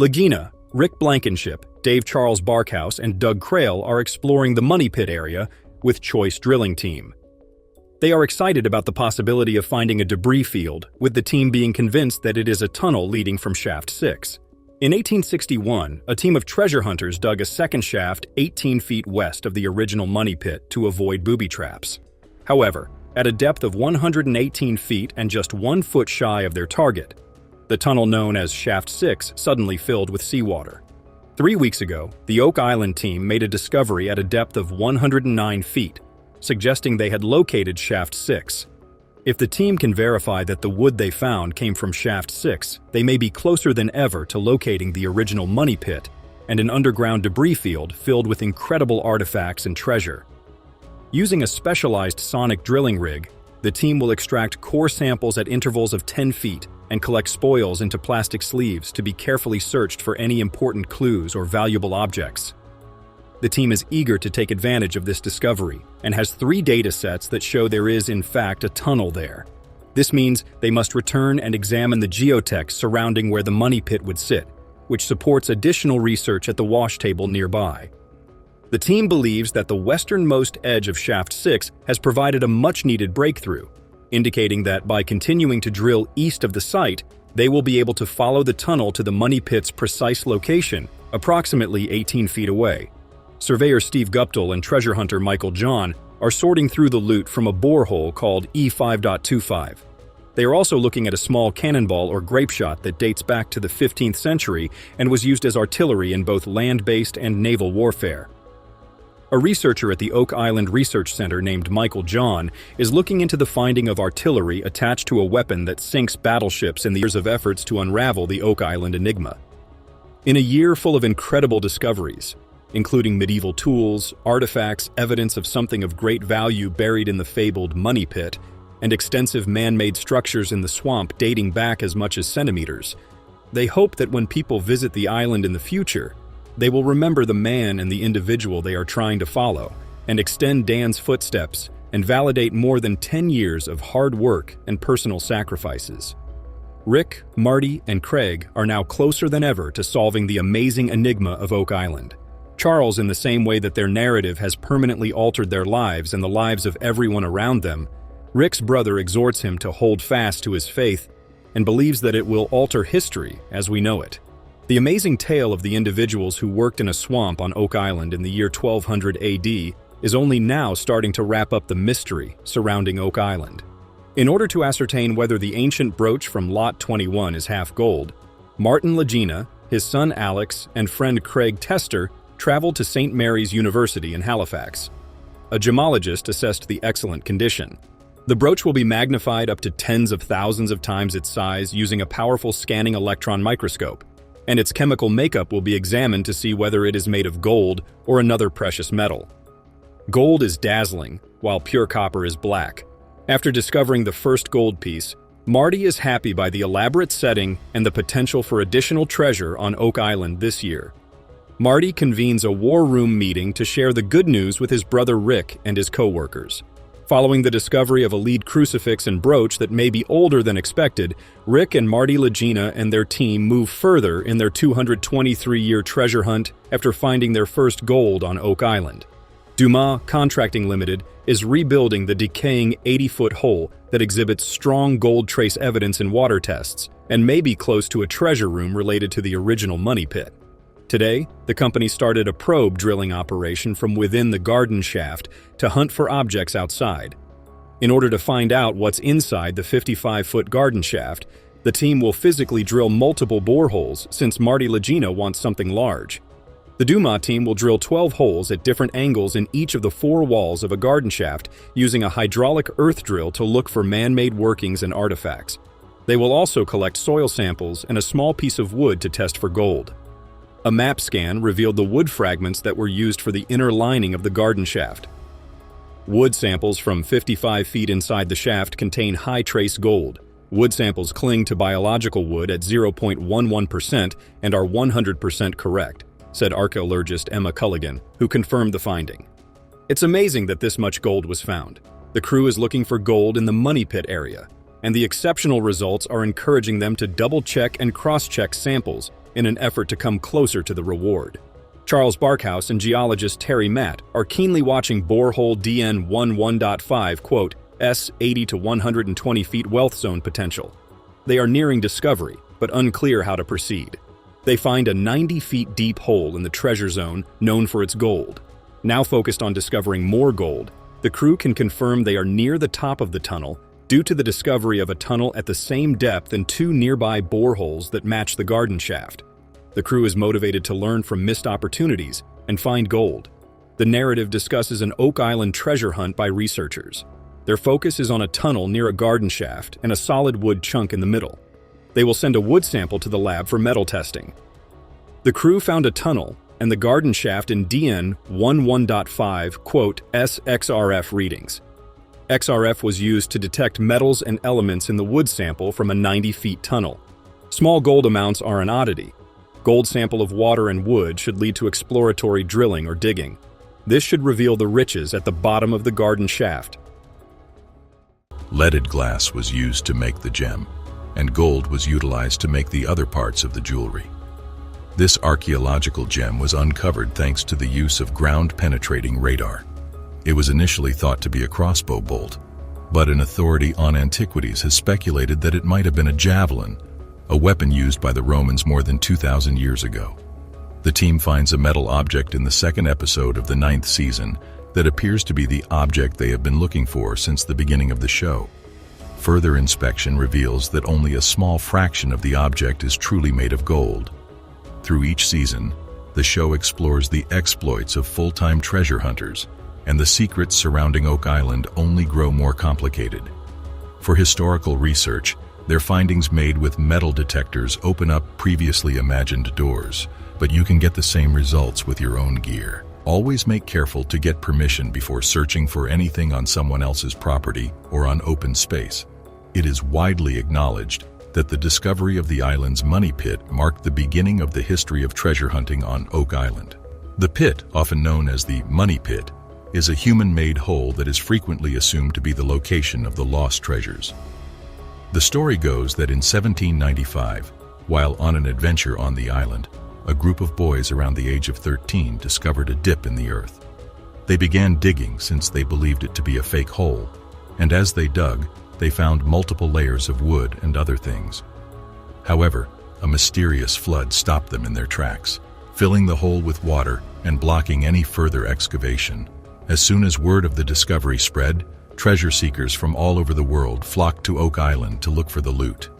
Lagena, Rick Blankenship, Dave Charles Barkhouse, and Doug Crail are exploring the Money Pit area with Choice Drilling Team. They are excited about the possibility of finding a debris field, with the team being convinced that it is a tunnel leading from Shaft 6. In 1861, a team of treasure hunters dug a second shaft 18 feet west of the original Money Pit to avoid booby traps. However, at a depth of 118 feet and just 1 foot shy of their target, the tunnel known as Shaft 6 suddenly filled with seawater. 3 weeks ago, the Oak Island team made a discovery at a depth of 109 feet, suggesting they had located Shaft 6. If the team can verify that the wood they found came from Shaft 6, they may be closer than ever to locating the original Money Pit and an underground debris field filled with incredible artifacts and treasure. Using a specialized sonic drilling rig, the team will extract core samples at intervals of 10 feet and collect spoils into plastic sleeves to be carefully searched for any important clues or valuable objects. The team is eager to take advantage of this discovery and has 3 data sets that show there is, in fact, a tunnel there. This means they must return and examine the geotech surrounding where the Money Pit would sit, which supports additional research at the wash table nearby. The team believes that the westernmost edge of Shaft 6 has provided a much-needed breakthrough, indicating that by continuing to drill east of the site, they will be able to follow the tunnel to the Money Pit's precise location, approximately 18 feet away. Surveyor Steve Guptill and treasure hunter Michael John are sorting through the loot from a borehole called E5.25. They are also looking at a small cannonball or grape shot that dates back to the 15th century and was used as artillery in both land-based and naval warfare. A researcher at the Oak Island Research Center named Michael John is looking into the finding of artillery attached to a weapon that sinks battleships in the years of efforts to unravel the Oak Island enigma. In a year full of incredible discoveries, including medieval tools, artifacts, evidence of something of great value buried in the fabled Money Pit, and extensive man-made structures in the swamp dating back as much as centimeters, they hope that when people visit the island in the future, they will remember the man and the individual they are trying to follow, and extend Dan's footsteps and validate more than 10 years of hard work and personal sacrifices. Rick, Marty, and Craig are now closer than ever to solving the amazing enigma of Oak Island. Charles, in the same way that their narrative has permanently altered their lives and the lives of everyone around them, Rick's brother exhorts him to hold fast to his faith and believes that it will alter history as we know it. The amazing tale of the individuals who worked in a swamp on Oak Island in the year 1200 AD is only now starting to wrap up the mystery surrounding Oak Island. In order to ascertain whether the ancient brooch from Lot 21 is half gold, Martin Lagena, his son Alex, and friend Craig Tester traveled to St. Mary's University in Halifax. A gemologist assessed the excellent condition. The brooch will be magnified up to tens of thousands of times its size using a powerful scanning electron microscope, and its chemical makeup will be examined to see whether it is made of gold or another precious metal. Gold is dazzling, while pure copper is black. After discovering the first gold piece, Marty is happy by the elaborate setting and the potential for additional treasure on Oak Island this year. Marty convenes a war room meeting to share the good news with his brother Rick and his co-workers. Following the discovery of a lead crucifix and brooch that may be older than expected, Rick and Marty Lagena and their team move further in their 223-year treasure hunt after finding their first gold on Oak Island. Dumas Contracting Limited is rebuilding the decaying 80-foot hole that exhibits strong gold trace evidence in water tests and may be close to a treasure room related to the original Money Pit. Today, the company started a probe drilling operation from within the garden shaft to hunt for objects outside. In order to find out what's inside the 55-foot garden shaft, the team will physically drill multiple boreholes since Marty Lagena wants something large. The Dumas team will drill 12 holes at different angles in each of the 4 walls of a garden shaft using a hydraulic earth drill to look for man-made workings and artifacts. They will also collect soil samples and a small piece of wood to test for gold. A map scan revealed the wood fragments that were used for the inner lining of the garden shaft. Wood samples from 55 feet inside the shaft contain high trace gold. Wood samples cling to biological wood at 0.11% and are 100% correct, said archaeologist Emma Culligan, who confirmed the finding. It's amazing that this much gold was found. The crew is looking for gold in the Money Pit area, and the exceptional results are encouraging them to double-check and cross-check samples in an effort to come closer to the reward. Charles Barkhouse and geologist Terry Matt are keenly watching borehole DN 11.5, quote, S 80 to 120 feet wealth zone potential. They are nearing discovery, but unclear how to proceed. They find a 90 feet deep hole in the treasure zone known for its gold. Now focused on discovering more gold, the crew can confirm they are near the top of the tunnel due to the discovery of a tunnel at the same depth and two nearby boreholes that match the garden shaft. The crew is motivated to learn from missed opportunities and find gold. The narrative discusses an Oak Island treasure hunt by researchers. Their focus is on a tunnel near a garden shaft and a solid wood chunk in the middle. They will send a wood sample to the lab for metal testing. The crew found a tunnel and the garden shaft in DN 11.5, quote, SXRF readings. XRF was used to detect metals and elements in the wood sample from a 90 feet tunnel. Small gold amounts are an oddity. Gold sample of water and wood should lead to exploratory drilling or digging. This should reveal the riches at the bottom of the garden shaft. Leaded glass was used to make the gem, and gold was utilized to make the other parts of the jewelry. This archaeological gem was uncovered thanks to the use of ground-penetrating radar. It was initially thought to be a crossbow bolt, but an authority on antiquities has speculated that it might have been a javelin, a weapon used by the Romans more than 2,000 years ago. The team finds a metal object in the second episode of the 9th season that appears to be the object they have been looking for since the beginning of the show. Further inspection reveals that only a small fraction of the object is truly made of gold. Through each season, the show explores the exploits of full-time treasure hunters, and the secrets surrounding Oak Island only grow more complicated. For historical research, their findings made with metal detectors open up previously imagined doors, but you can get the same results with your own gear. Always make careful to get permission before searching for anything on someone else's property or on open space. It is widely acknowledged that the discovery of the island's money pit marked the beginning of the history of treasure hunting on Oak Island. The pit, often known as the money pit, is a human-made hole that is frequently assumed to be the location of the lost treasures. The story goes that in 1795, while on an adventure on the island, a group of boys around the age of 13 discovered a dip in the earth. They began digging since they believed it to be a fake hole, and as they dug, they found multiple layers of wood and other things. However, a mysterious flood stopped them in their tracks, filling the hole with water and blocking any further excavation. As soon as word of the discovery spread, treasure seekers from all over the world flocked to Oak Island to look for the loot.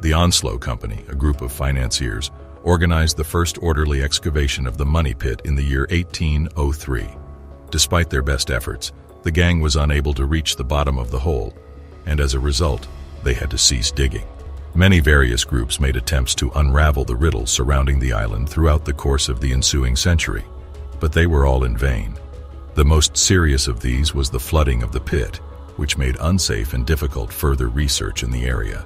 The Onslow Company, a group of financiers, organized the first orderly excavation of the money pit in the year 1803. Despite their best efforts, the gang was unable to reach the bottom of the hole, and as a result, they had to cease digging. Many various groups made attempts to unravel the riddles surrounding the island throughout the course of the ensuing century, but they were all in vain. The most serious of these was the flooding of the pit, which made unsafe and difficult further research in the area.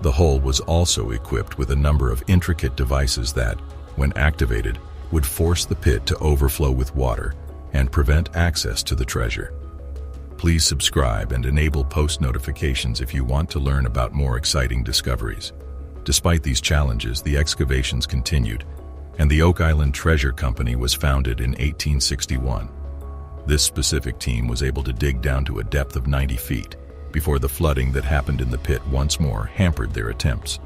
The hole was also equipped with a number of intricate devices that, when activated, would force the pit to overflow with water and prevent access to the treasure. Please subscribe and enable post notifications if you want to learn about more exciting discoveries. Despite these challenges, the excavations continued, and the Oak Island Treasure Company was founded in 1861. This specific team was able to dig down to a depth of 90 feet before the flooding that happened in the pit once more hampered their attempts.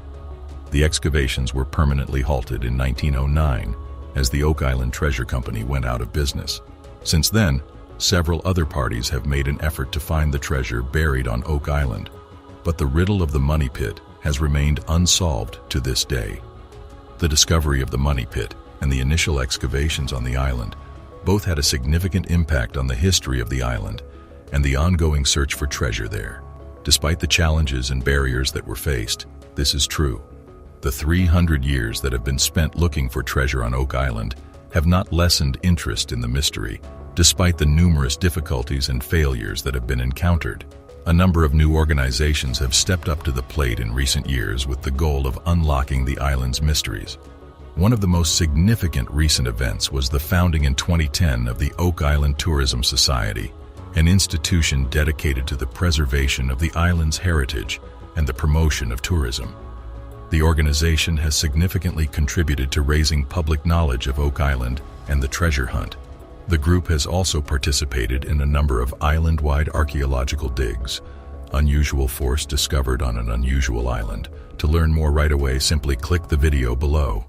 The excavations were permanently halted in 1909 as the Oak Island Treasure Company went out of business. Since then, several other parties have made an effort to find the treasure buried on Oak Island, but the riddle of the money pit has remained unsolved to this day. The discovery of the money pit and the initial excavations on the island both had a significant impact on the history of the island and the ongoing search for treasure there. Despite the challenges and barriers that were faced, this is true. The 300 years that have been spent looking for treasure on Oak Island have not lessened interest in the mystery, despite the numerous difficulties and failures that have been encountered. A number of new organizations have stepped up to the plate in recent years with the goal of unlocking the island's mysteries. One of the most significant recent events was the founding in 2010 of the Oak Island Tourism Society, an institution dedicated to the preservation of the island's heritage and the promotion of tourism. The organization has significantly contributed to raising public knowledge of Oak Island and the treasure hunt. The group has also participated in a number of island-wide archaeological digs. Unusual force discovered on an unusual island. To learn more right away, simply click the video below.